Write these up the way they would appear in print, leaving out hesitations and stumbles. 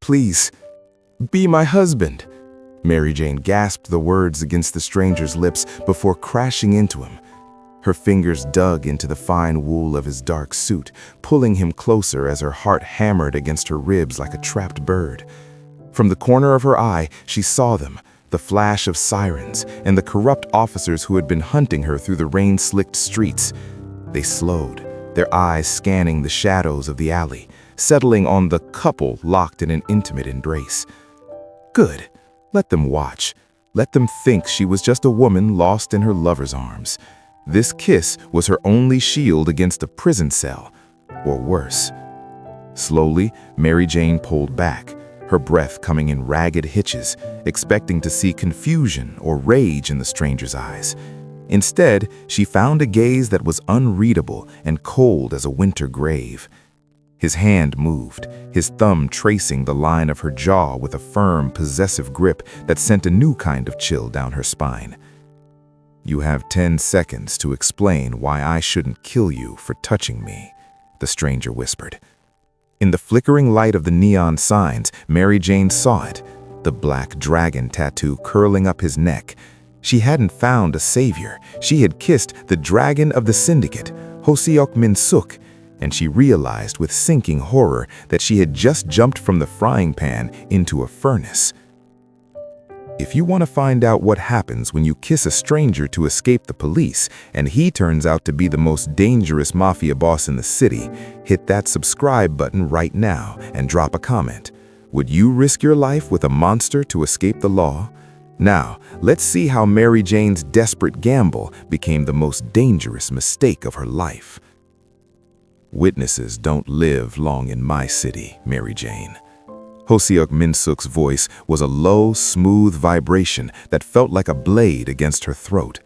Please, be my husband." Mary Jane gasped the words against the stranger's lips before crashing into him. Her fingers dug into the fine wool of his dark suit, pulling him closer as her heart hammered against her ribs like a trapped bird. From the corner of her eye, she saw them, the flash of sirens and the corrupt officers who had been hunting her through the rain-slicked streets. They slowed, their eyes scanning the shadows of the alley, settling on the couple locked in an intimate embrace. Good. Let them watch. Let them think she was just a woman lost in her lover's arms. This kiss was her only shield against a prison cell, or worse. Slowly, Mary Jane pulled back, her breath coming in ragged hitches, expecting to see confusion or rage in the stranger's eyes. Instead, she found a gaze that was unreadable and cold as a winter grave. His hand moved, his thumb tracing the line of her jaw with a firm, possessive grip that sent a new kind of chill down her spine. "You have 10 seconds to explain why I shouldn't kill you for touching me," the stranger whispered. In the flickering light of the neon signs, Mary Jane saw it, the black dragon tattoo curling up his neck. She hadn't found a savior. She had kissed the dragon of the syndicate, Hoseok Minsuk, and she realized with sinking horror that she had just jumped from the frying pan into a furnace. If you want to find out what happens when you kiss a stranger to escape the police, and he turns out to be the most dangerous mafia boss in the city, hit that subscribe button right now and drop a comment. Would you risk your life with a monster to escape the law? Now, let's see how Mary Jane's desperate gamble became the most dangerous mistake of her life. "Witnesses don't live long in my city, Mary Jane." Hoseok Minsuk's voice was a low, smooth vibration that felt like a blade against her throat.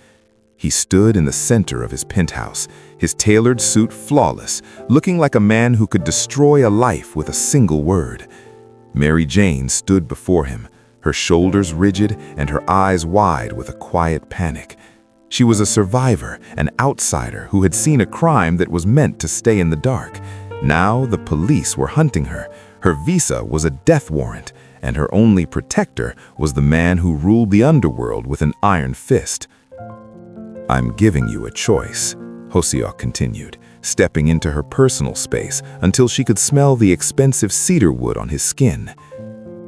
He stood in the center of his penthouse, his tailored suit flawless, looking like a man who could destroy a life with a single word. Mary Jane stood before him, her shoulders rigid and her eyes wide with a quiet panic. She was a survivor, an outsider who had seen a crime that was meant to stay in the dark. Now the police were hunting her. Her visa was a death warrant, and her only protector was the man who ruled the underworld with an iron fist. "I'm giving you a choice," Hoseok continued, stepping into her personal space until she could smell the expensive cedar wood on his skin.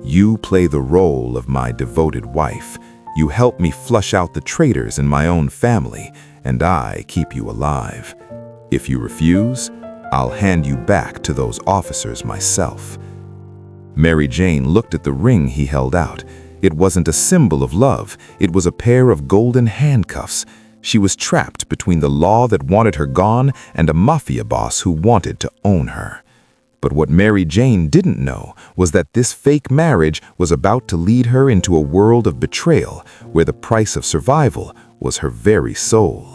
"You play the role of my devoted wife. You help me flush out the traitors in my own family, and I keep you alive. If you refuse, I'll hand you back to those officers myself." Mary Jane looked at the ring he held out. It wasn't a symbol of love. It was a pair of golden handcuffs. She was trapped between the law that wanted her gone and a mafia boss who wanted to own her. But what Mary Jane didn't know was that this fake marriage was about to lead her into a world of betrayal where the price of survival was her very soul.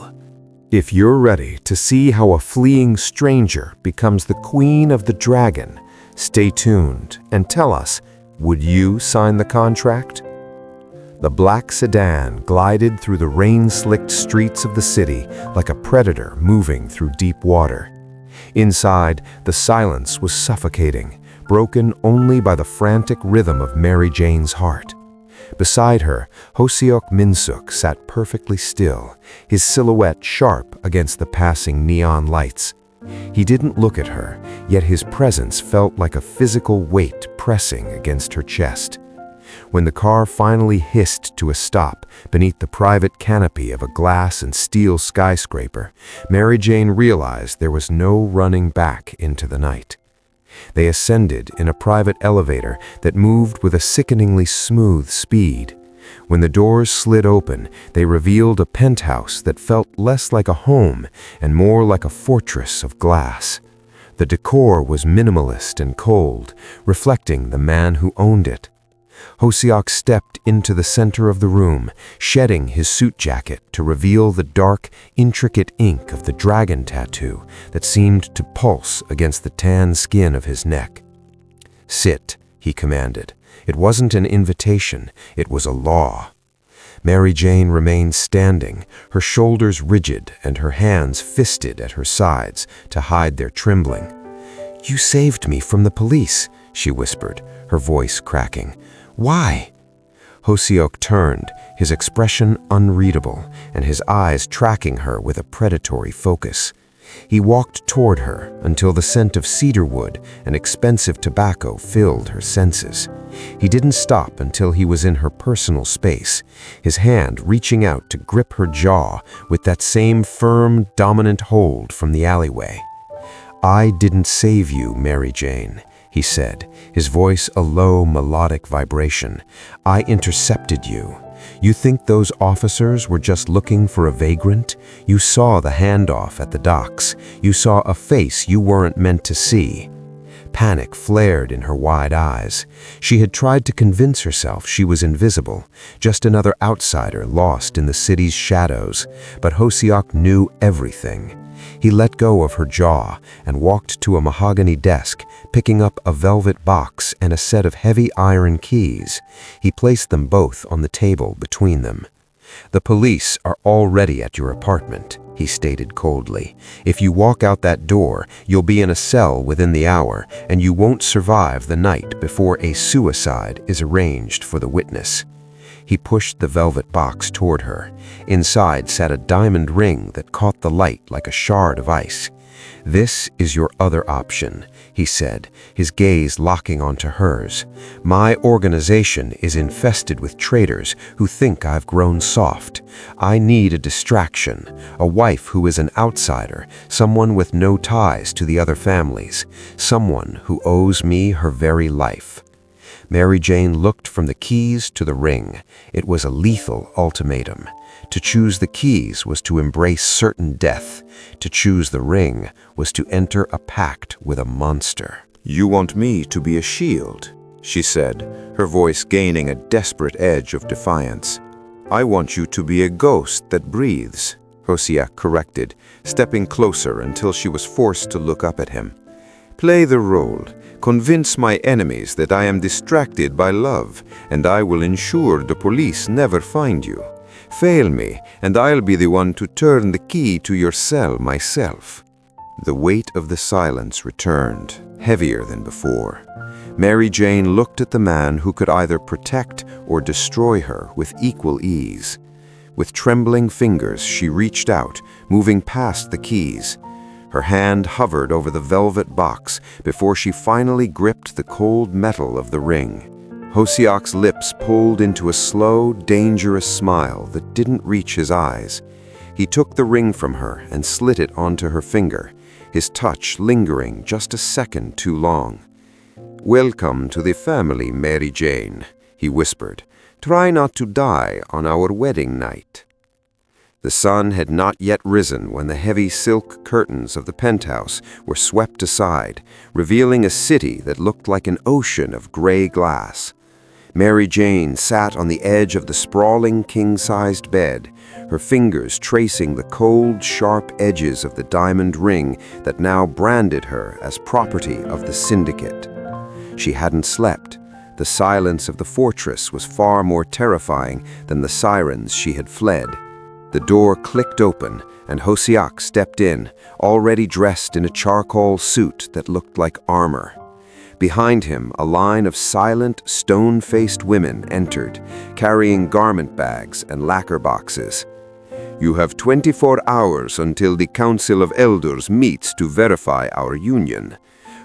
If you're ready to see how a fleeing stranger becomes the queen of the dragon, stay tuned and tell us, would you sign the contract? The black sedan glided through the rain-slicked streets of the city like a predator moving through deep water. Inside, the silence was suffocating, broken only by the frantic rhythm of Mary Jane's heart. Beside her, Hoseok Minsuk sat perfectly still, his silhouette sharp against the passing neon lights. He didn't look at her, yet his presence felt like a physical weight pressing against her chest. When the car finally hissed to a stop beneath the private canopy of a glass and steel skyscraper, Mary Jane realized there was no running back into the night. They ascended in a private elevator that moved with a sickeningly smooth speed. When the doors slid open, they revealed a penthouse that felt less like a home and more like a fortress of glass. The decor was minimalist and cold, reflecting the man who owned it. Hoseok stepped into the center of the room, shedding his suit jacket to reveal the dark, intricate ink of the dragon tattoo that seemed to pulse against the tan skin of his neck. "Sit," he commanded. It wasn't an invitation, it was a law. Mary Jane remained standing, her shoulders rigid and her hands fisted at her sides to hide their trembling. "You saved me from the police," she whispered, her voice cracking. "Why?" Hosiok turned, his expression unreadable, and his eyes tracking her with a predatory focus. He walked toward her until the scent of cedarwood and expensive tobacco filled her senses. He didn't stop until he was in her personal space, his hand reaching out to grip her jaw with that same firm, dominant hold from the alleyway. "I didn't save you, Mary Jane," he said, his voice a low, melodic vibration. "I intercepted you. You think those officers were just looking for a vagrant? You saw the handoff at the docks. You saw a face you weren't meant to see." Panic flared in her wide eyes. She had tried to convince herself she was invisible, just another outsider lost in the city's shadows, but Hosiok knew everything. He let go of her jaw and walked to a mahogany desk, picking up a velvet box and a set of heavy iron keys. He placed them both on the table between them. "The police are already at your apartment," he stated coldly. "If you walk out that door, you'll be in a cell within the hour, and you won't survive the night before a suicide is arranged for the witness." He pushed the velvet box toward her. Inside sat a diamond ring that caught the light like a shard of ice. "This is your other option," he said, his gaze locking onto hers. "My organization is infested with traitors who think I've grown soft. I need a distraction, a wife who is an outsider, someone with no ties to the other families, someone who owes me her very life." Mary Jane looked from the keys to the ring. It was a lethal ultimatum. To choose the keys was to embrace certain death. To choose the ring was to enter a pact with a monster. "You want me to be a shield," she said, her voice gaining a desperate edge of defiance. "I want you to be a ghost that breathes," Hosiok corrected, stepping closer until she was forced to look up at him. "Play the role. Convince my enemies that I am distracted by love, and I will ensure the police never find you. Fail me, and I'll be the one to turn the key to your cell myself." The weight of the silence returned, heavier than before. Mary Jane looked at the man who could either protect or destroy her with equal ease. With trembling fingers, she reached out, moving past the keys. Her hand hovered over the velvet box before she finally gripped the cold metal of the ring. Hosiok's lips pulled into a slow, dangerous smile that didn't reach his eyes. He took the ring from her and slid it onto her finger, his touch lingering just a second too long. "Welcome to the family, Mary Jane," he whispered. "Try not to die on our wedding night." The sun had not yet risen when the heavy silk curtains of the penthouse were swept aside, revealing a city that looked like an ocean of gray glass. Mary Jane sat on the edge of the sprawling king-sized bed, her fingers tracing the cold, sharp edges of the diamond ring that now branded her as property of the syndicate. She hadn't slept. The silence of the fortress was far more terrifying than the sirens she had fled. The door clicked open, and Hosiok stepped in, already dressed in a charcoal suit that looked like armor. Behind him, a line of silent, stone-faced women entered, carrying garment bags and lacquer boxes. "You have 24 hours until the Council of Elders meets to verify our union.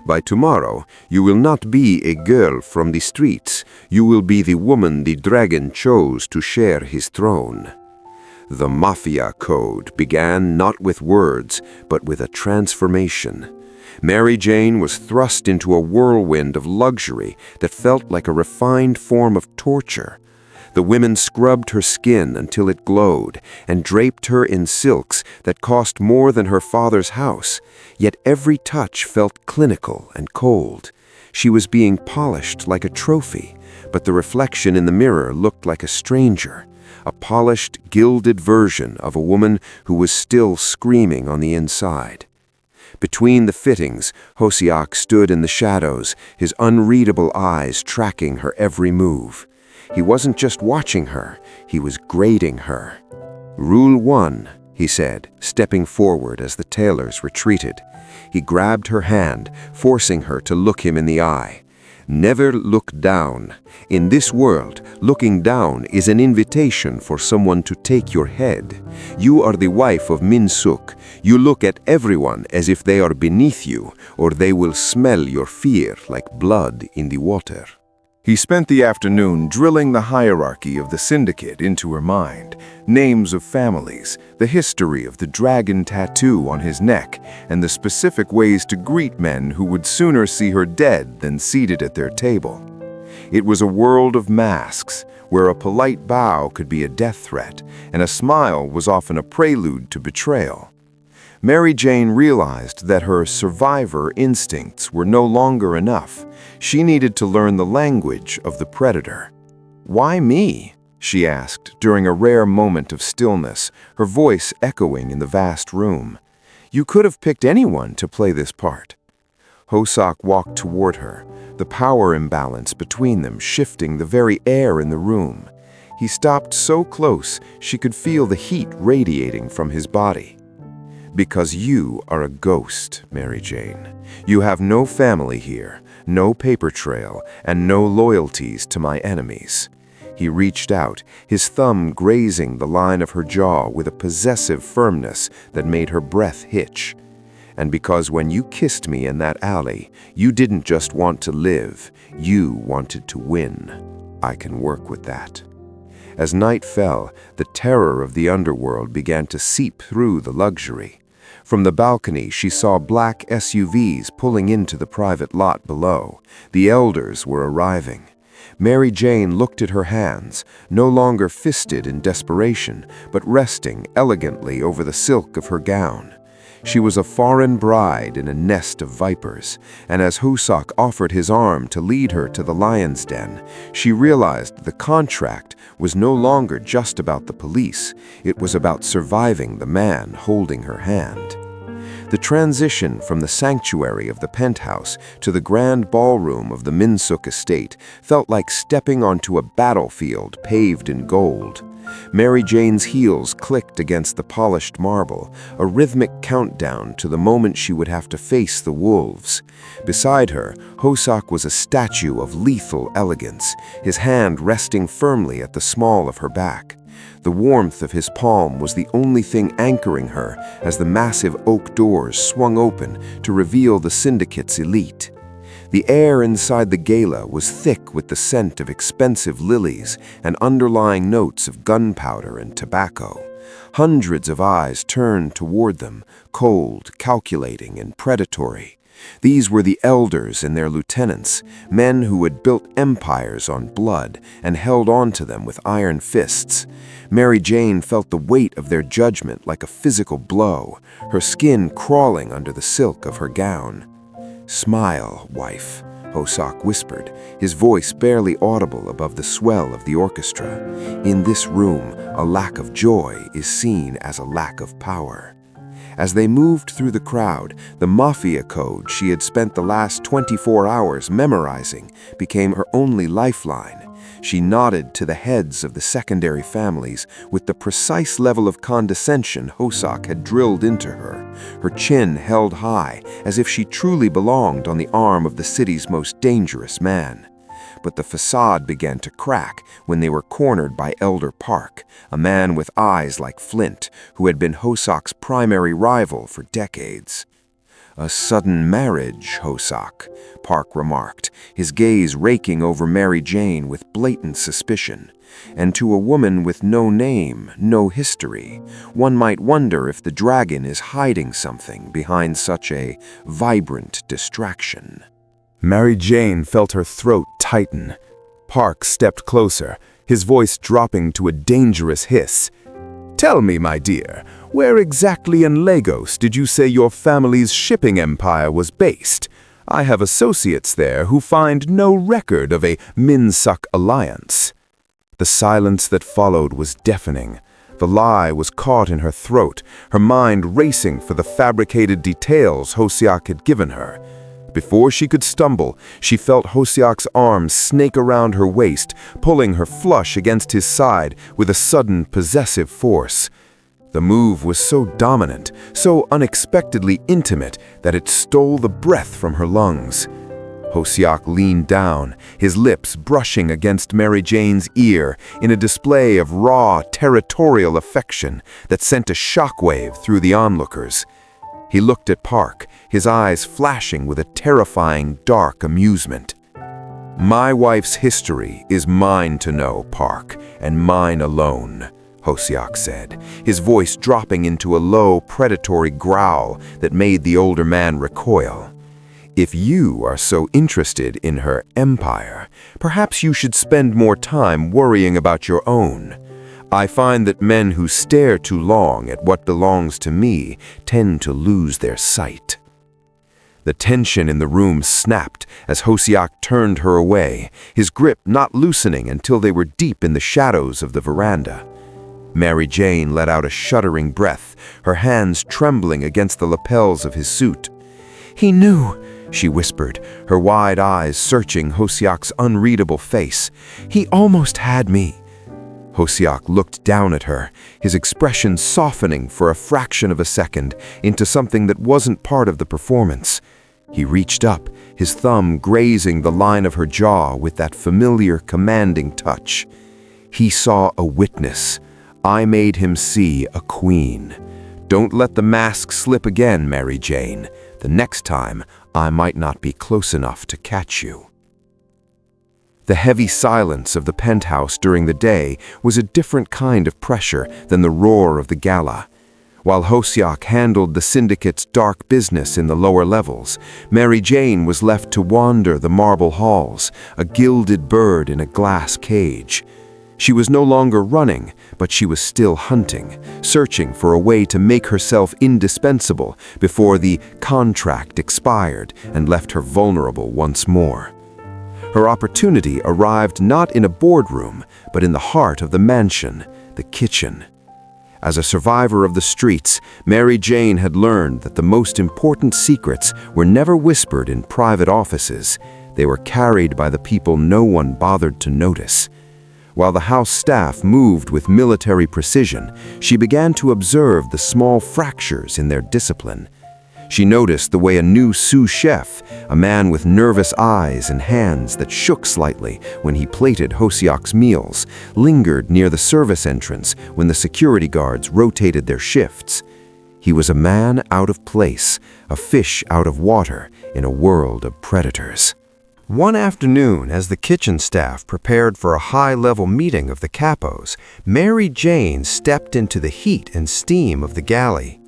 By tomorrow, you will not be a girl from the streets. You will be the woman the dragon chose to share his throne." The Mafia Code began not with words, but with a transformation. Mary Jane was thrust into a whirlwind of luxury that felt like a refined form of torture. The women scrubbed her skin until it glowed and draped her in silks that cost more than her father's house, yet every touch felt clinical and cold. She was being polished like a trophy, but the reflection in the mirror looked like a stranger. A polished, gilded version of a woman who was still screaming on the inside. Between the fittings, Hosiok stood in the shadows, his unreadable eyes tracking her every move. He wasn't just watching her, he was grading her. "Rule 1, he said, stepping forward as the tailors retreated. He grabbed her hand, forcing her to look him in the eye. Never look down. In this world, looking down is an invitation for someone to take your head. You are the wife of Min Suk. You look at everyone as if they are beneath you, or they will smell your fear like blood in the water. He spent the afternoon drilling the hierarchy of the syndicate into her mind, names of families, the history of the dragon tattoo on his neck, and the specific ways to greet men who would sooner see her dead than seated at their table. It was a world of masks, where a polite bow could be a death threat, and a smile was often a prelude to betrayal. Mary Jane realized that her survivor instincts were no longer enough. She needed to learn the language of the predator. "Why me?" she asked during a rare moment of stillness, her voice echoing in the vast room. "You could have picked anyone to play this part." Hosak walked toward her, the power imbalance between them shifting the very air in the room. He stopped so close she could feel the heat radiating from his body. "Because you are a ghost, Mary Jane. You have no family here, no paper trail, and no loyalties to my enemies." He reached out, his thumb grazing the line of her jaw with a possessive firmness that made her breath hitch. "And because when you kissed me in that alley, you didn't just want to live, you wanted to win. I can work with that." As night fell, the terror of the underworld began to seep through the luxury. From the balcony, she saw black SUVs pulling into the private lot below. The elders were arriving. Mary Jane looked at her hands, no longer fisted in desperation, but resting elegantly over the silk of her gown. She was a foreign bride in a nest of vipers, and as Hosak offered his arm to lead her to the lion's den, she realized the contract was no longer just about the police, it was about surviving the man holding her hand. The transition from the sanctuary of the penthouse to the grand ballroom of the Min Suk estate felt like stepping onto a battlefield paved in gold. Mary Jane's heels clicked against the polished marble, a rhythmic countdown to the moment she would have to face the wolves. Beside her, Hosak was a statue of lethal elegance, his hand resting firmly at the small of her back. The warmth of his palm was the only thing anchoring her as the massive oak doors swung open to reveal the syndicate's elite. The air inside the gala was thick with the scent of expensive lilies and underlying notes of gunpowder and tobacco. Hundreds of eyes turned toward them, cold, calculating, and predatory. These were the elders and their lieutenants, men who had built empires on blood and held on to them with iron fists. Mary Jane felt the weight of their judgment like a physical blow, her skin crawling under the silk of her gown. "Smile, wife," Hosak whispered, his voice barely audible above the swell of the orchestra. "In this room, a lack of joy is seen as a lack of power." As they moved through the crowd, the mafia code she had spent the last 24 hours memorizing became her only lifeline. She nodded to the heads of the secondary families with the precise level of condescension Hosak had drilled into her, her chin held high as if she truly belonged on the arm of the city's most dangerous man. But the facade began to crack when they were cornered by Elder Park, a man with eyes like flint, who had been Hosak's primary rival for decades. "A sudden marriage, Hosak," Park remarked, his gaze raking over Mary Jane with blatant suspicion. "And to a woman with no name, no history, one might wonder if the dragon is hiding something behind such a vibrant distraction." Mary Jane felt her throat tighten. Park stepped closer, his voice dropping to a dangerous hiss. "Tell me, my dear, where exactly in Lagos did you say your family's shipping empire was based? I have associates there who find no record of a Min Suk alliance." The silence that followed was deafening. The lie was caught in her throat, her mind racing for the fabricated details Hosak had given her. Before she could stumble, she felt Hosiak's arms snake around her waist, pulling her flush against his side with a sudden possessive force. The move was so dominant, so unexpectedly intimate, that it stole the breath from her lungs. Hosiak leaned down, his lips brushing against Mary Jane's ear in a display of raw, territorial affection that sent a shockwave through the onlookers. He looked at Park, his eyes flashing with a terrifying, dark amusement. "My wife's history is mine to know, Park, and mine alone," Hosiak said, his voice dropping into a low, predatory growl that made the older man recoil. "If you are so interested in her empire, perhaps you should spend more time worrying about your own. I find that men who stare too long at what belongs to me tend to lose their sight." The tension in the room snapped as Hosiak turned her away, his grip not loosening until they were deep in the shadows of the veranda. Mary Jane let out a shuddering breath, her hands trembling against the lapels of his suit. "He knew," she whispered, her wide eyes searching Hosiak's unreadable face. "He almost had me." Hosiak looked down at her, his expression softening for a fraction of a second into something that wasn't part of the performance. He reached up, his thumb grazing the line of her jaw with that familiar, commanding touch. He saw a witness. I made him see a queen. Don't let the mask slip again, Mary Jane. The next time, I might not be close enough to catch you. The heavy silence of the penthouse during the day was a different kind of pressure than the roar of the gala. While Hosiak handled the syndicate's dark business in the lower levels, Mary Jane was left to wander the marble halls, a gilded bird in a glass cage. She was no longer running, but she was still hunting, searching for a way to make herself indispensable before the contract expired and left her vulnerable once more. Her opportunity arrived not in a boardroom, but in the heart of the mansion, the kitchen. As a survivor of the streets, Mary Jane had learned that the most important secrets were never whispered in private offices. They were carried by the people no one bothered to notice. While the house staff moved with military precision, she began to observe the small fractures in their discipline. She noticed the way a new sous chef, a man with nervous eyes and hands that shook slightly when he plated Hosiak's meals, lingered near the service entrance when the security guards rotated their shifts. He was a man out of place, a fish out of water in a world of predators. One afternoon, as the kitchen staff prepared for a high-level meeting of the capos, Mary Jane stepped into the heat and steam of the galley.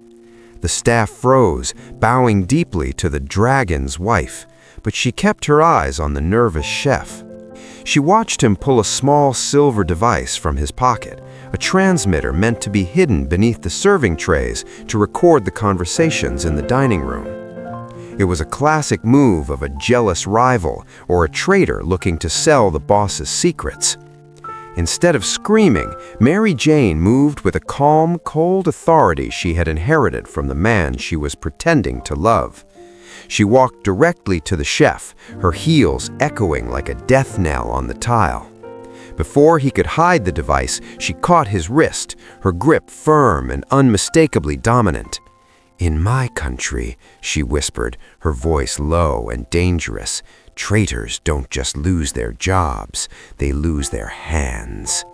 The staff froze, bowing deeply to the dragon's wife, but she kept her eyes on the nervous chef. She watched him pull a small silver device from his pocket, a transmitter meant to be hidden beneath the serving trays to record the conversations in the dining room. It was a classic move of a jealous rival or a traitor looking to sell the boss's secrets. Instead of screaming, Mary Jane moved with a calm, cold authority she had inherited from the man she was pretending to love. She walked directly to the chef, her heels echoing like a death knell on the tile. Before he could hide the device, she caught his wrist, her grip firm and unmistakably dominant. "In my country," she whispered, her voice low and dangerous, "traitors don't just lose their jobs, they lose their hands."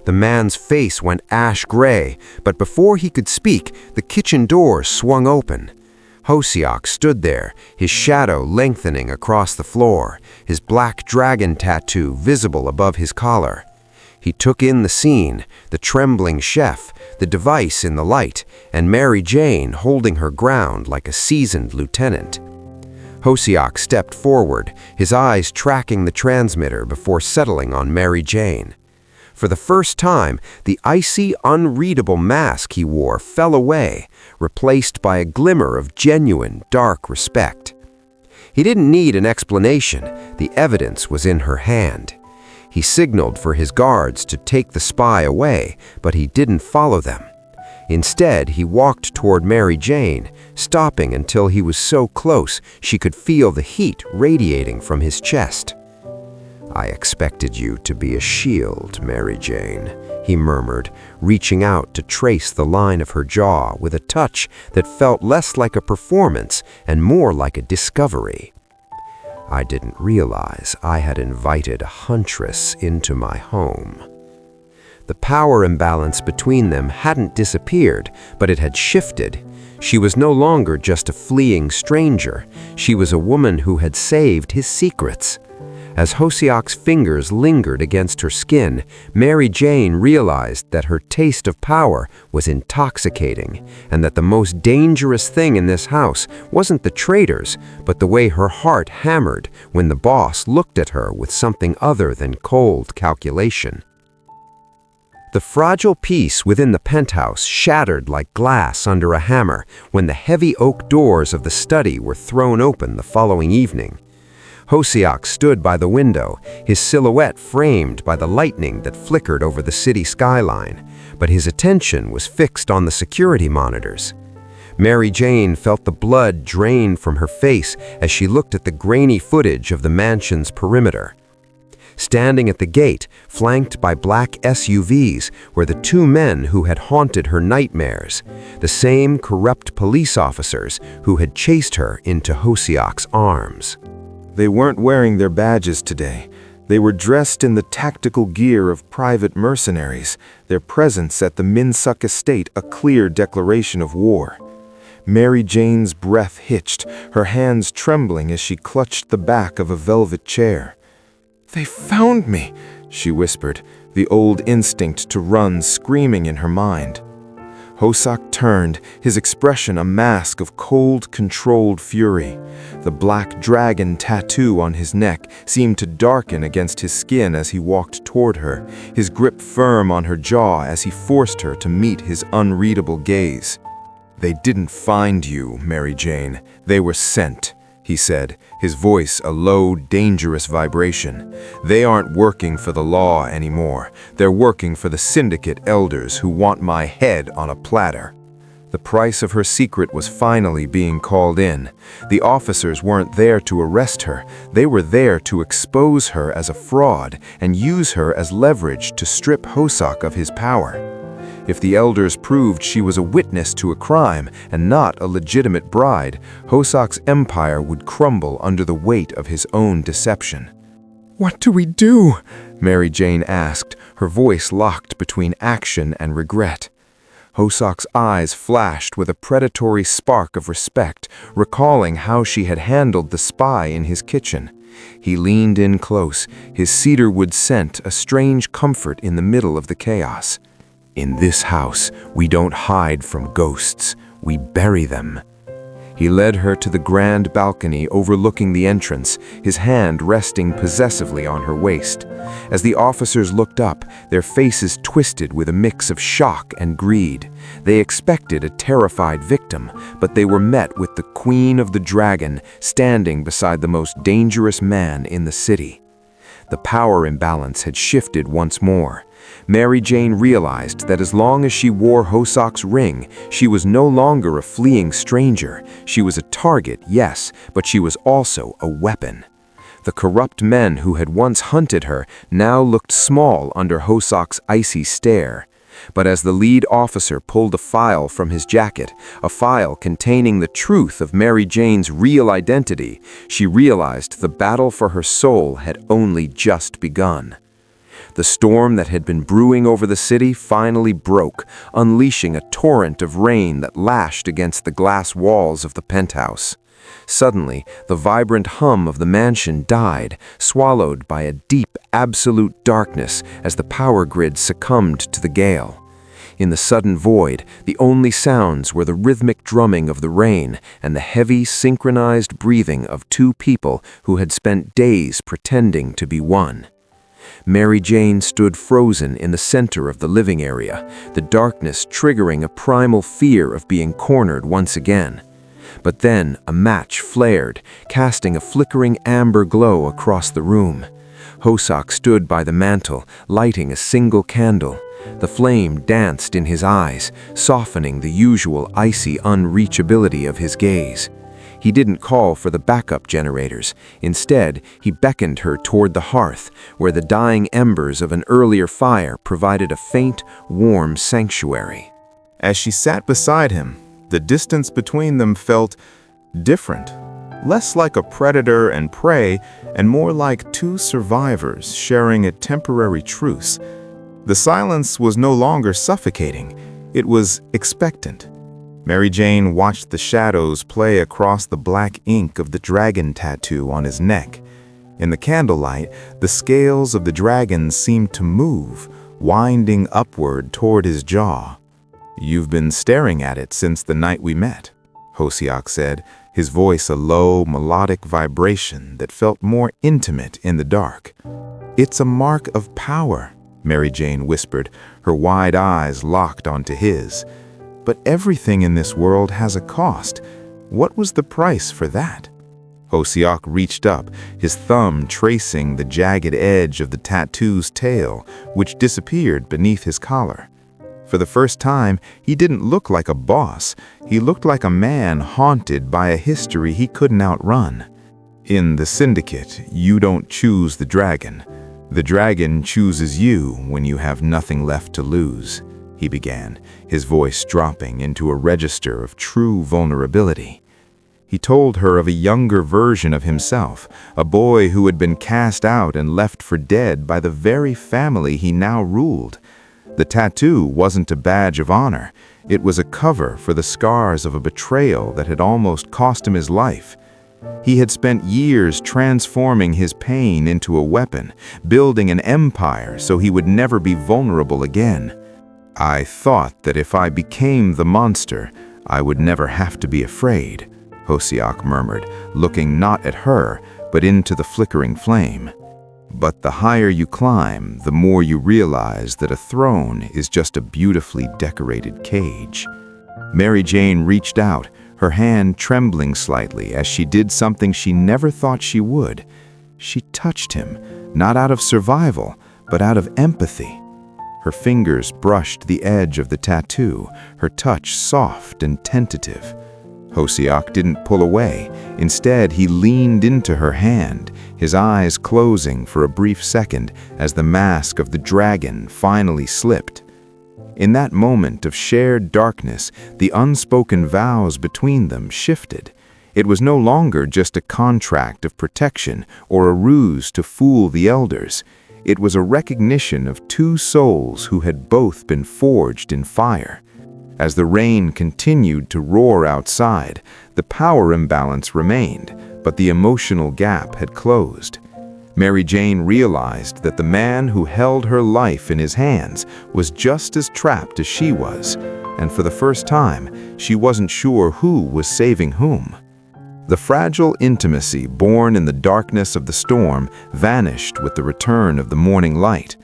The man's face went ash gray, but before he could speak, the kitchen door swung open. Hosiak stood there, his shadow lengthening across the floor, his black dragon tattoo visible above his collar. He took in the scene, the trembling chef, the device in the light, and Mary Jane holding her ground like a seasoned lieutenant. Hosiak stepped forward, his eyes tracking the transmitter before settling on Mary Jane. For the first time, the icy, unreadable mask he wore fell away, replaced by a glimmer of genuine, dark respect. He didn't need an explanation. The evidence was in her hand. He signaled for his guards to take the spy away, but he didn't follow them. Instead, he walked toward Mary Jane, stopping until he was so close she could feel the heat radiating from his chest. "I expected you to be a shield, Mary Jane," he murmured, reaching out to trace the line of her jaw with a touch that felt less like a performance and more like a discovery. I didn't realize I had invited a huntress into my home. The power imbalance between them hadn't disappeared, but it had shifted. She was no longer just a fleeing stranger. She was a woman who had saved his secrets. As Hosiok's fingers lingered against her skin, Mary Jane realized that her taste of power was intoxicating, and that the most dangerous thing in this house wasn't the traitors, but the way her heart hammered when the boss looked at her with something other than cold calculation. The fragile peace within the penthouse shattered like glass under a hammer when the heavy oak doors of the study were thrown open the following evening. Hosiok stood by the window, his silhouette framed by the lightning that flickered over the city skyline, but his attention was fixed on the security monitors. Mary Jane felt the blood drain from her face as she looked at the grainy footage of the mansion's perimeter. Standing at the gate, flanked by black SUVs, were the two men who had haunted her nightmares, the same corrupt police officers who had chased her into Hosiok's arms. They weren't wearing their badges today. They were dressed in the tactical gear of private mercenaries, their presence at the Minsuk estate a clear declaration of war. Mary Jane's breath hitched, her hands trembling as she clutched the back of a velvet chair. "They found me," she whispered, the old instinct to run screaming in her mind. Hosiok turned, his expression a mask of cold, controlled fury. The black dragon tattoo on his neck seemed to darken against his skin as he walked toward her, his grip firm on her jaw as he forced her to meet his unreadable gaze. "They didn't find you, Mary Jane. They were sent," he said, his voice a low, dangerous vibration. "They aren't working for the law anymore. They're working for the syndicate elders who want my head on a platter." The price of her secret was finally being called in. The officers weren't there to arrest her. They were there to expose her as a fraud and use her as leverage to strip Hosiok of his power. If the elders proved she was a witness to a crime and not a legitimate bride, Hosiok's empire would crumble under the weight of his own deception. "What do we do?" Mary Jane asked, her voice locked between action and regret. Hosiok's eyes flashed with a predatory spark of respect, recalling how she had handled the spy in his kitchen. He leaned in close, his cedarwood scent a strange comfort in the middle of the chaos. "In this house, we don't hide from ghosts, we bury them." He led her to the grand balcony overlooking the entrance, his hand resting possessively on her waist. As the officers looked up, their faces twisted with a mix of shock and greed. They expected a terrified victim, but they were met with the Queen of the Dragon standing beside the most dangerous man in the city. The power imbalance had shifted once more. Mary Jane realized that as long as she wore Hosiok's ring, she was no longer a fleeing stranger. She was a target, yes, but she was also a weapon. The corrupt men who had once hunted her now looked small under Hosiok's icy stare. But as the lead officer pulled a file from his jacket, a file containing the truth of Mary Jane's real identity, she realized the battle for her soul had only just begun. The storm that had been brewing over the city finally broke, unleashing a torrent of rain that lashed against the glass walls of the penthouse. Suddenly, the vibrant hum of the mansion died, swallowed by a deep, absolute darkness as the power grid succumbed to the gale. In the sudden void, the only sounds were the rhythmic drumming of the rain and the heavy, synchronized breathing of two people who had spent days pretending to be one. Mary Jane stood frozen in the center of the living area, the darkness triggering a primal fear of being cornered once again. But then a match flared, casting a flickering amber glow across the room. Hosiok stood by the mantel, lighting a single candle. The flame danced in his eyes, softening the usual icy unreachability of his gaze. He didn't call for the backup generators. Instead, he beckoned her toward the hearth, where the dying embers of an earlier fire provided a faint, warm sanctuary. As she sat beside him, the distance between them felt different, less like a predator and prey and more like two survivors sharing a temporary truce. The silence was no longer suffocating, it was expectant. Mary Jane watched the shadows play across the black ink of the dragon tattoo on his neck. In the candlelight, the scales of the dragon seemed to move, winding upward toward his jaw. "You've been staring at it since the night we met," Hosiak said, his voice a low, melodic vibration that felt more intimate in the dark. "It's a mark of power," Mary Jane whispered, her wide eyes locked onto his. "But everything in this world has a cost. What was the price for that?" Hosiak reached up, his thumb tracing the jagged edge of the tattoo's tail, which disappeared beneath his collar. For the first time, he didn't look like a boss. He looked like a man haunted by a history he couldn't outrun. "In the Syndicate, you don't choose the dragon. The dragon chooses you when you have nothing left to lose," he began, his voice dropping into a register of true vulnerability. He told her of a younger version of himself, a boy who had been cast out and left for dead by the very family he now ruled. The tattoo wasn't a badge of honor. It was a cover for the scars of a betrayal that had almost cost him his life. He had spent years transforming his pain into a weapon, building an empire so he would never be vulnerable again. "I thought that if I became the monster, I would never have to be afraid," Hosiak murmured, looking not at her, but into the flickering flame. "But the higher you climb, the more you realize that a throne is just a beautifully decorated cage." Mary Jane reached out, her hand trembling slightly as she did something she never thought she would. She touched him, not out of survival, but out of empathy. Her fingers brushed the edge of the tattoo, her touch soft and tentative. Hosiak didn't pull away. Instead, he leaned into her hand, his eyes closing for a brief second as the mask of the dragon finally slipped. In that moment of shared darkness, the unspoken vows between them shifted. It was no longer just a contract of protection or a ruse to fool the elders. It was a recognition of two souls who had both been forged in fire. As the rain continued to roar outside, the power imbalance remained, but the emotional gap had closed. Mary Jane realized that the man who held her life in his hands was just as trapped as she was, and for the first time, she wasn't sure who was saving whom. The fragile intimacy born in the darkness of the storm vanished with the return of the morning light.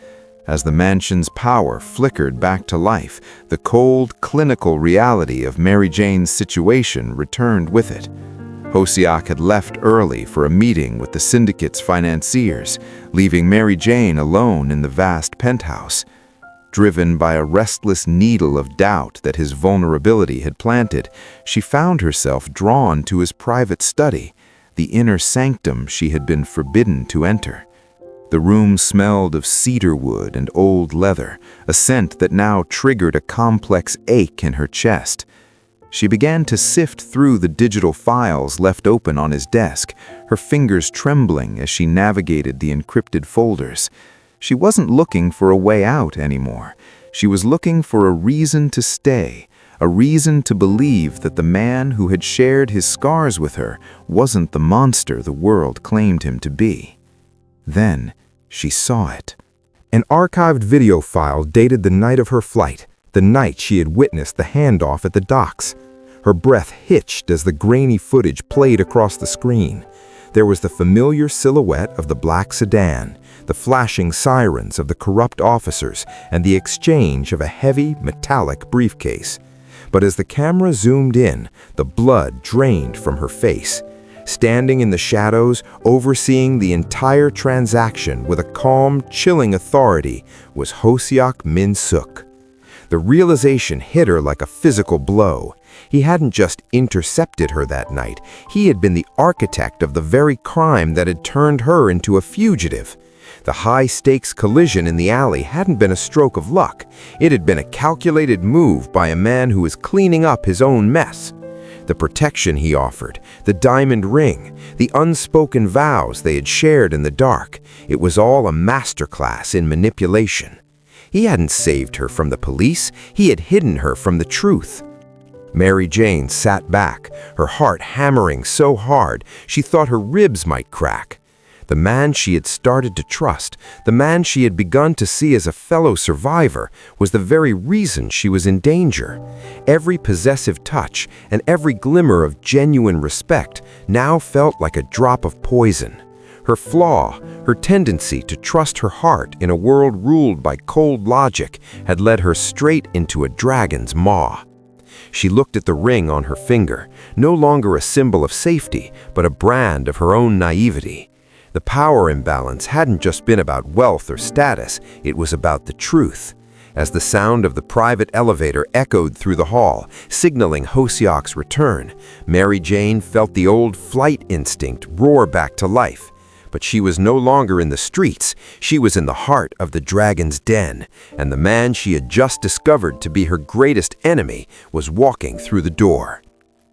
As the mansion's power flickered back to life, the cold, clinical reality of Mary Jane's situation returned with it. Hosiak had left early for a meeting with the Syndicate's financiers, leaving Mary Jane alone in the vast penthouse. Driven by a restless needle of doubt that his vulnerability had planted, she found herself drawn to his private study, the inner sanctum she had been forbidden to enter. The room smelled of cedar wood and old leather, a scent that now triggered a complex ache in her chest. She began to sift through the digital files left open on his desk, her fingers trembling as she navigated the encrypted folders. She wasn't looking for a way out anymore. She was looking for a reason to stay, a reason to believe that the man who had shared his scars with her wasn't the monster the world claimed him to be. Then she saw it. An archived video file dated the night of her flight, the night she had witnessed the handoff at the docks. Her breath hitched as the grainy footage played across the screen. There was the familiar silhouette of the black sedan, the flashing sirens of the corrupt officers, and the exchange of a heavy, metallic briefcase. But as the camera zoomed in, the blood drained from her face. Standing in the shadows, overseeing the entire transaction with a calm, chilling authority, was Hosiak Min-suk. The realization hit her like a physical blow. He hadn't just intercepted her that night. He had been the architect of the very crime that had turned her into a fugitive. The high-stakes collision in the alley hadn't been a stroke of luck. It had been a calculated move by a man who was cleaning up his own mess. the protection he offered, the diamond ring, the unspoken vows they had shared in the dark. It was all a masterclass in manipulation. He hadn't saved her from the police, he had hidden her from the truth. Mary Jane sat back, her heart hammering so hard she thought her ribs might crack. The man she had started to trust, the man she had begun to see as a fellow survivor, was the very reason she was in danger. Every possessive touch and every glimmer of genuine respect now felt like a drop of poison. Her flaw, her tendency to trust her heart in a world ruled by cold logic, had led her straight into a dragon's maw. She looked at the ring on her finger, no longer a symbol of safety, but a brand of her own naivety. The power imbalance hadn't just been about wealth or status, it was about the truth. As the sound of the private elevator echoed through the hall, signaling Hosiok's return, Mary Jane felt the old flight instinct roar back to life. But she was no longer in the streets, she was in the heart of the dragon's den, and the man she had just discovered to be her greatest enemy was walking through the door.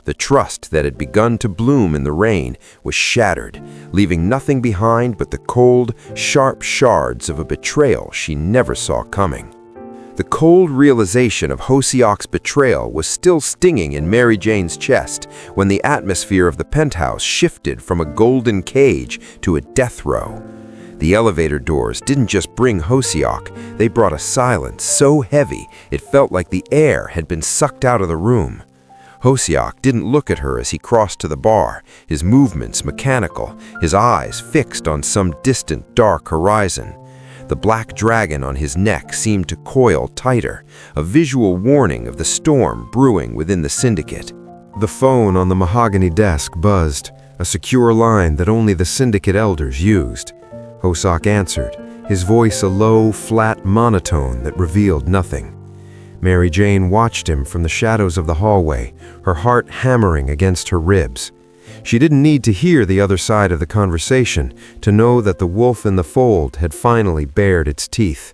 The trust that had begun to bloom in the rain was shattered, leaving nothing behind but the cold, sharp shards of a betrayal she never saw coming. The cold realization of Hosiok's betrayal was still stinging in Mary Jane's chest when the atmosphere of the penthouse shifted from a golden cage to a death row. The elevator doors didn't just bring Hosiok, they brought a silence so heavy it felt like the air had been sucked out of the room. Hosiok didn't look at her as he crossed to the bar, his movements mechanical, his eyes fixed on some distant dark horizon. The black dragon on his neck seemed to coil tighter, a visual warning of the storm brewing within the syndicate. The phone on the mahogany desk buzzed, a secure line that only the syndicate elders used. Hosiok answered, his voice a low, flat monotone that revealed nothing. Mary Jane watched him from the shadows of the hallway, her heart hammering against her ribs. She didn't need to hear the other side of the conversation to know that the wolf in the fold had finally bared its teeth.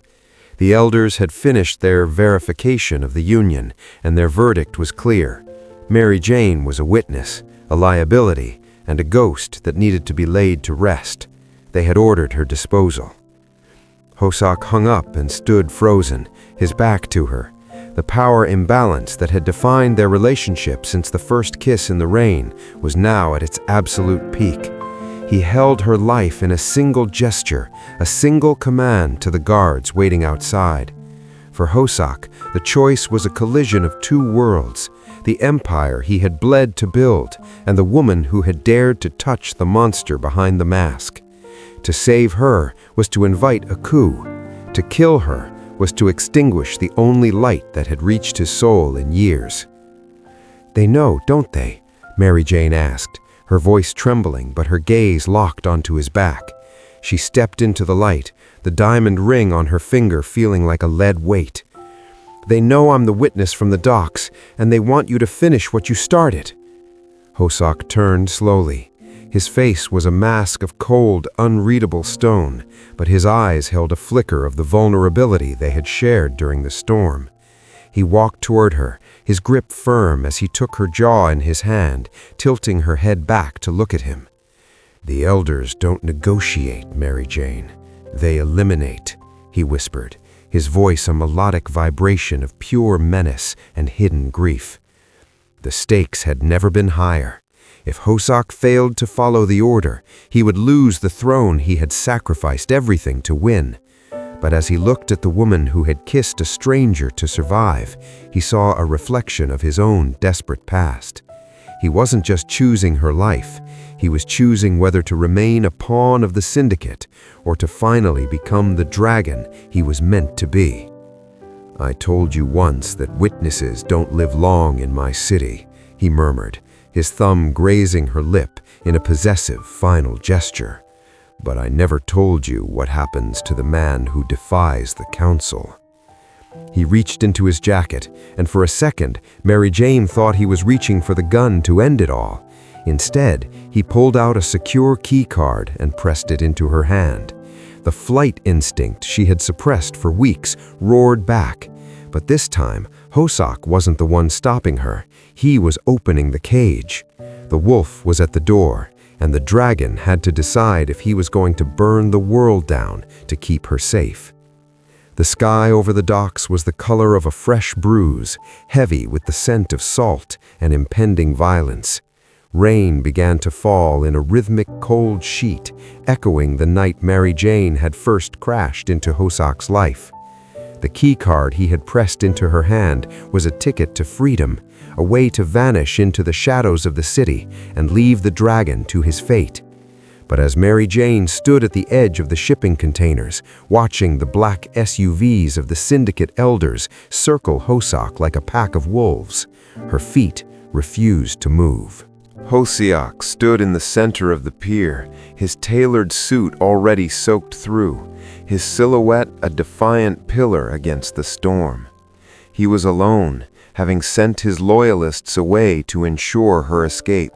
The elders had finished their verification of the union, and their verdict was clear. Mary Jane was a witness, a liability, and a ghost that needed to be laid to rest. They had ordered her disposal. Hosiok hung up and stood frozen, his back to her. The power imbalance that had defined their relationship since the first kiss in the rain was now at its absolute peak. He held her life in a single gesture, a single command to the guards waiting outside. For Hosiok, the choice was a collision of two worlds, the empire he had bled to build, and the woman who had dared to touch the monster behind the mask. To save her was to invite a coup. To kill her was to extinguish the only light that had reached his soul in years. "They know, don't they?" Mary Jane asked, her voice trembling but her gaze locked onto his back. She stepped into the light, the diamond ring on her finger feeling like a lead weight. "They know I'm the witness from the docks, and they want you to finish what you started." Hosiok turned slowly. His face was a mask of cold, unreadable stone, but his eyes held a flicker of the vulnerability they had shared during the storm. He walked toward her, his grip firm as he took her jaw in his hand, tilting her head back to look at him. "The elders don't negotiate, Mary Jane. They eliminate," he whispered, his voice a melodic vibration of pure menace and hidden grief. The stakes had never been higher. If Hosiok failed to follow the order, he would lose the throne he had sacrificed everything to win. But as he looked at the woman who had kissed a stranger to survive, he saw a reflection of his own desperate past. He wasn't just choosing her life, he was choosing whether to remain a pawn of the syndicate or to finally become the dragon he was meant to be. "I told you once that witnesses don't live long in my city," he murmured, his thumb grazing her lip in a possessive final gesture. "But I never told you what happens to the man who defies the council." He reached into his jacket, and for a second, Mary Jane thought he was reaching for the gun to end it all. Instead, he pulled out a secure key card and pressed it into her hand. The flight instinct she had suppressed for weeks roared back, but this time, Hosak wasn't the one stopping her. He was opening the cage. The wolf was at the door, and the dragon had to decide if he was going to burn the world down to keep her safe. The sky over the docks was the color of a fresh bruise, heavy with the scent of salt and impending violence. Rain began to fall in a rhythmic cold sheet, echoing the night Mary Jane had first crashed into Hosak's life. The key card he had pressed into her hand was a ticket to freedom, a way to vanish into the shadows of the city and leave the dragon to his fate. But as Mary Jane stood at the edge of the shipping containers, watching the black SUVs of the syndicate elders circle Hosak like a pack of wolves, her feet refused to move. Hosiak stood in the center of the pier, his tailored suit already soaked through, his silhouette a defiant pillar against the storm. He was alone, having sent his loyalists away to ensure her escape,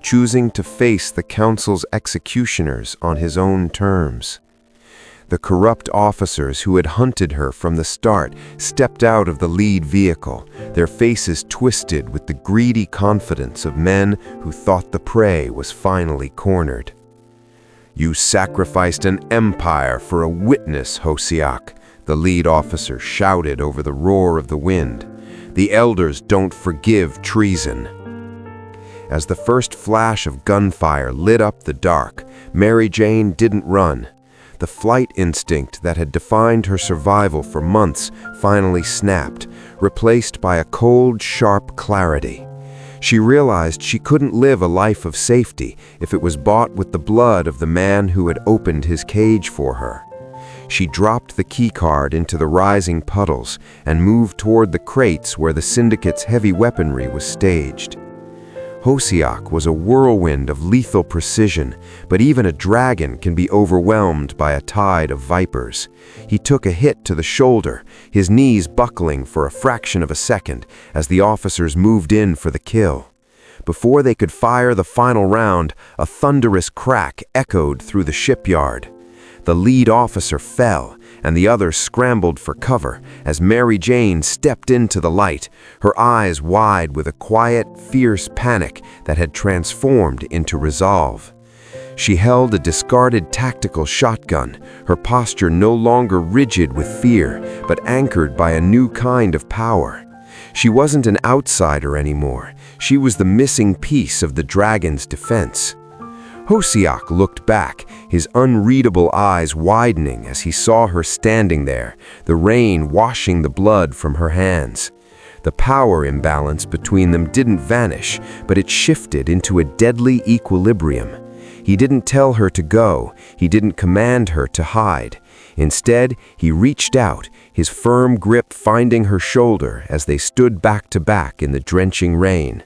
choosing to face the council's executioners on his own terms. The corrupt officers who had hunted her from the start stepped out of the lead vehicle, their faces twisted with the greedy confidence of men who thought the prey was finally cornered. "You sacrificed an empire for a witness, Hosiak," the lead officer shouted over the roar of the wind. "The elders don't forgive treason." As the first flash of gunfire lit up the dark, Mary Jane didn't run. The flight instinct that had defined her survival for months finally snapped, replaced by a cold, sharp clarity. She realized she couldn't live a life of safety if it was bought with the blood of the man who had opened his cage for her. She dropped the keycard into the rising puddles and moved toward the crates where the syndicate's heavy weaponry was staged. Hosiak was a whirlwind of lethal precision, but even a dragon can be overwhelmed by a tide of vipers. He took a hit to the shoulder, his knees buckling for a fraction of a second as the officers moved in for the kill. Before they could fire the final round, a thunderous crack echoed through the shipyard. The lead officer fell, and the others scrambled for cover as Mary Jane stepped into the light, her eyes wide with a quiet, fierce panic that had transformed into resolve. She held a discarded tactical shotgun, her posture no longer rigid with fear, but anchored by a new kind of power. She wasn't an outsider anymore. She was the missing piece of the dragon's defense. Hosiak looked back, his unreadable eyes widening as he saw her standing there, the rain washing the blood from her hands. The power imbalance between them didn't vanish, but it shifted into a deadly equilibrium. He didn't tell her to go, he didn't command her to hide. Instead, he reached out, his firm grip finding her shoulder as they stood back to back in the drenching rain.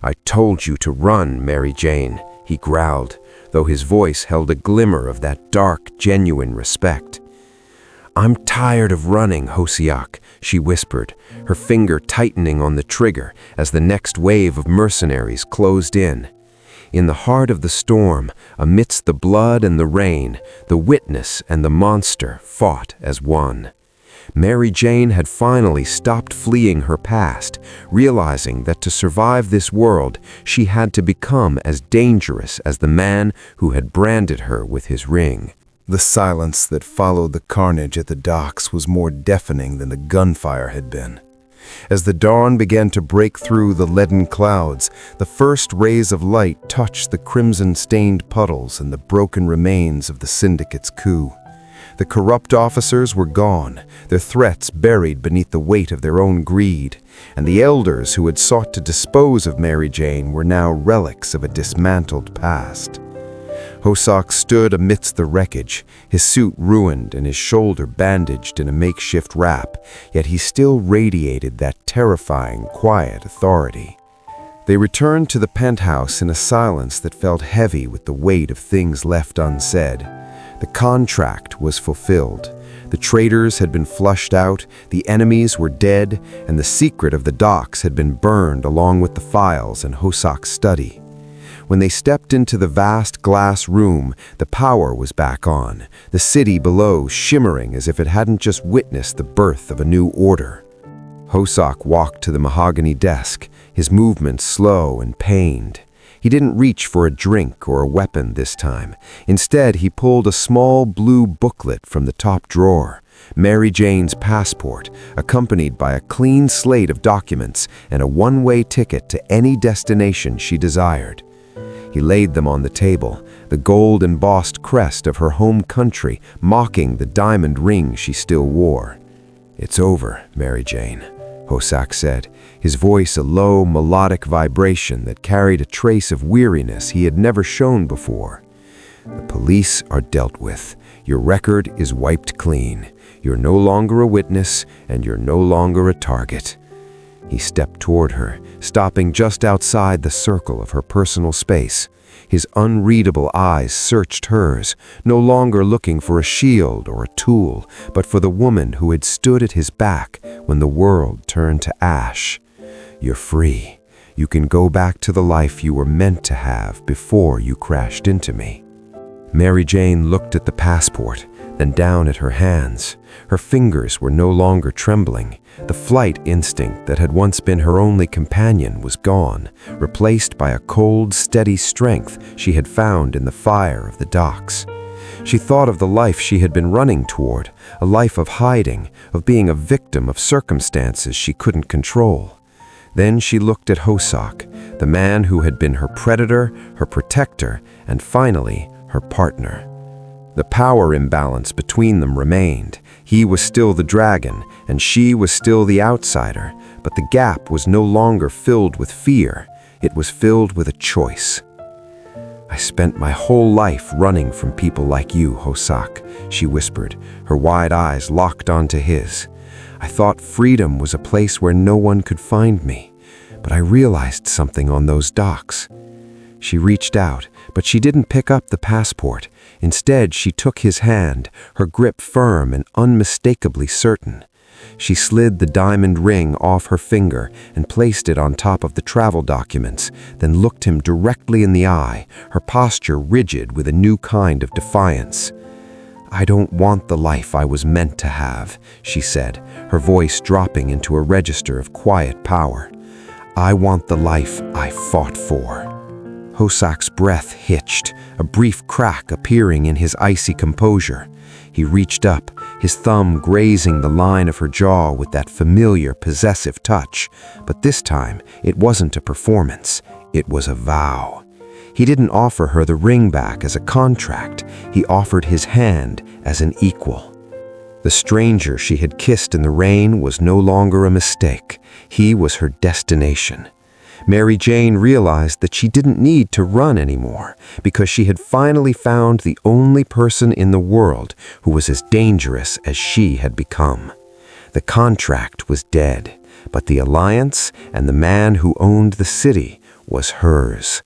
"I told you to run, Mary Jane," he growled, though his voice held a glimmer of that dark, genuine respect. "I'm tired of running, Hosiak," she whispered, her finger tightening on the trigger as the next wave of mercenaries closed in. In the heart of the storm, amidst the blood and the rain, the witness and the monster fought as one. Mary Jane had finally stopped fleeing her past, realizing that to survive this world, she had to become as dangerous as the man who had branded her with his ring. The silence that followed the carnage at the docks was more deafening than the gunfire had been. As the dawn began to break through the leaden clouds, the first rays of light touched the crimson-stained puddles and the broken remains of the syndicate's coup. The corrupt officers were gone, their threats buried beneath the weight of their own greed, and the elders who had sought to dispose of Mary Jane were now relics of a dismantled past. Hosak stood amidst the wreckage, his suit ruined and his shoulder bandaged in a makeshift wrap, yet he still radiated that terrifying, quiet authority. They returned to the penthouse in a silence that felt heavy with the weight of things left unsaid. The contract was fulfilled. The traitors had been flushed out, the enemies were dead, and the secret of the docks had been burned along with the files in Hosak's study. When they stepped into the vast glass room, the power was back on, the city below shimmering as if it hadn't just witnessed the birth of a new order. Hosak walked to the mahogany desk, his movements slow and pained. He didn't reach for a drink or a weapon this time. Instead, he pulled a small blue booklet from the top drawer, Mary Jane's passport, accompanied by a clean slate of documents and a one-way ticket to any destination she desired. He laid them on the table, the gold-embossed crest of her home country mocking the diamond ring she still wore. "It's over, Mary Jane," Hosak said, his voice a low, melodic vibration that carried a trace of weariness he had never shown before. "The police are dealt with. Your record is wiped clean. You're no longer a witness, and you're no longer a target." He stepped toward her, stopping just outside the circle of her personal space. His unreadable eyes searched hers, no longer looking for a shield or a tool, but for the woman who had stood at his back when the world turned to ash. "You're free. You can go back to the life you were meant to have before you crashed into me." Mary Jane looked at the passport, then down at her hands. Her fingers were no longer trembling. The flight instinct that had once been her only companion was gone, replaced by a cold, steady strength she had found in the fire of the docks. She thought of the life she had been running toward, a life of hiding, of being a victim of circumstances she couldn't control. Then she looked at Hosak, the man who had been her predator, her protector, and finally, her partner. The power imbalance between them remained. He was still the dragon, and she was still the outsider, but the gap was no longer filled with fear. It was filled with a choice. "I spent my whole life running from people like you, Hosak," she whispered, her wide eyes locked onto his. "I thought freedom was a place where no one could find me, but I realized something on those docks." She reached out, but she didn't pick up the passport. Instead, she took his hand, her grip firm and unmistakably certain. She slid the diamond ring off her finger and placed it on top of the travel documents, then looked him directly in the eye, her posture rigid with a new kind of defiance. "I don't want the life I was meant to have," she said, her voice dropping into a register of quiet power. "I want the life I fought for." Hosak's breath hitched, a brief crack appearing in his icy composure. He reached up, his thumb grazing the line of her jaw with that familiar, possessive touch. But this time, it wasn't a performance. It was a vow. He didn't offer her the ring back as a contract. He offered his hand as an equal. The stranger she had kissed in the rain was no longer a mistake. He was her destination. Mary Jane realized that she didn't need to run anymore because she had finally found the only person in the world who was as dangerous as she had become. The contract was dead, but the alliance and the man who owned the city was hers.